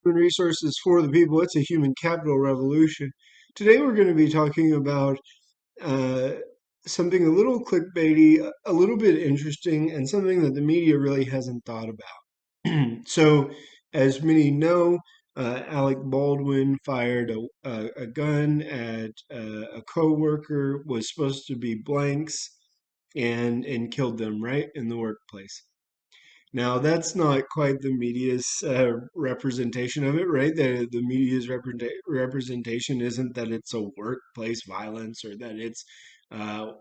human resources for the people. It's a human capital revolution. Today we're going to be talking about uh, something a little clickbaity, a little bit interesting, and something that the media really hasn't thought about. So, as many know, Alec Baldwin fired a gun at a coworker, was supposed to be blanks, and killed them right in the workplace. Now, that's not quite the media's representation of it, right? The media's representation isn't that it's a workplace violence or that it's uh,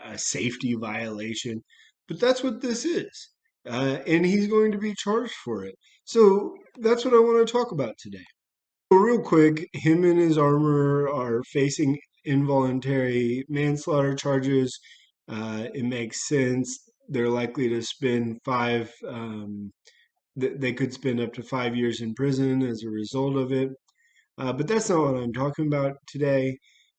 a safety violation, but that's what this is. And he's going to be charged for it. So that's what I want to talk about today. So real quick, him and his armor are facing involuntary manslaughter charges. It makes sense. They're likely to spend they could spend up to 5 years in prison as a result of it. But that's not what I'm talking about today.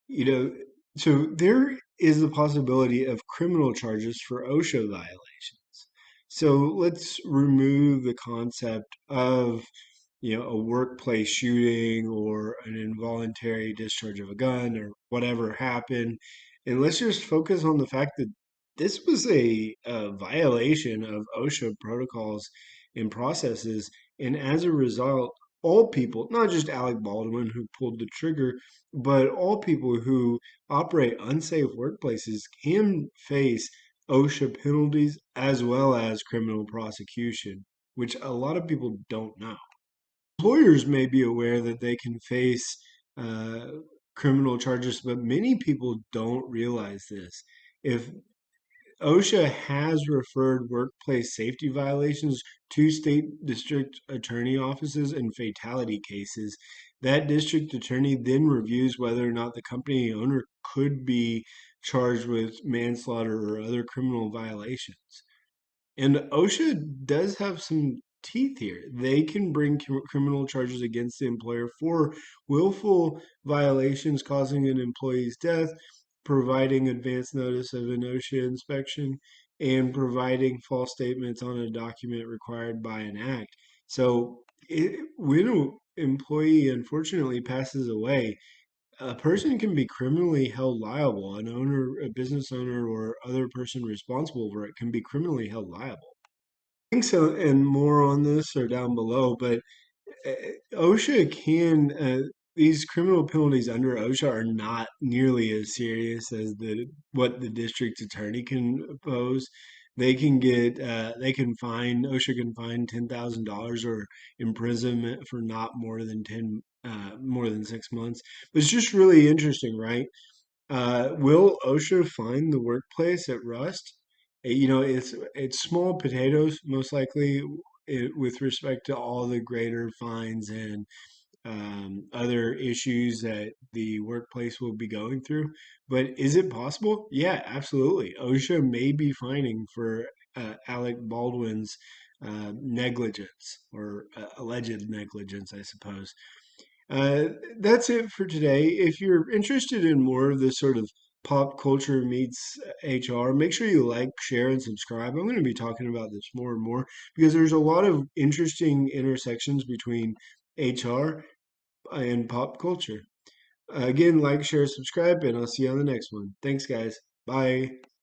You know, so there is the possibility of criminal charges for OSHA violations. So let's remove the concept of a workplace shooting or an involuntary discharge of a gun or whatever happened. And let's just focus on the fact that this was a violation of OSHA protocols and processes. And as a result, all people, not just Alec Baldwin who pulled the trigger, but all people who operate unsafe workplaces can face OSHA penalties as well as criminal prosecution, which a lot of people don't know. Employers may be aware that they can face uh, criminal charges, but many people don't realize this. If OSHA has referred workplace safety violations to state district attorney offices in fatality cases, that district attorney then reviews whether or not the company owner could be charged with manslaughter or other criminal violations. And OSHA does have some teeth here. They can bring criminal charges against the employer for willful violations causing an employee's death, providing advance notice of an OSHA inspection, and providing false statements on a document required by an act. So, when an employee unfortunately passes away, a person can be criminally held liable. An owner, a business owner, or other person responsible for it can be criminally held liable. I think so, and more on this are down below, but uh, OSHA these criminal penalties under OSHA are not nearly as serious as what the district attorney can impose. They can fine, OSHA can fine $10,000 or imprisonment for not more than 6 months. But it's just really interesting, right? Will OSHA fine the workplace at Rust? It's small potatoes, most likely, with respect to all the greater fines and other issues that the workplace will be going through. But is it possible? Yeah, absolutely. OSHA may be fining for Alec Baldwin's negligence or alleged negligence, I suppose. Uh, that's it for today. If you're interested in more of this sort of pop culture meets HR, make sure you like, share, and subscribe. I'm going to be talking about this more and more because there's a lot of interesting intersections between HR and pop culture. Again, like, share, subscribe, and I'll see you on the next one. Thanks, guys. Bye.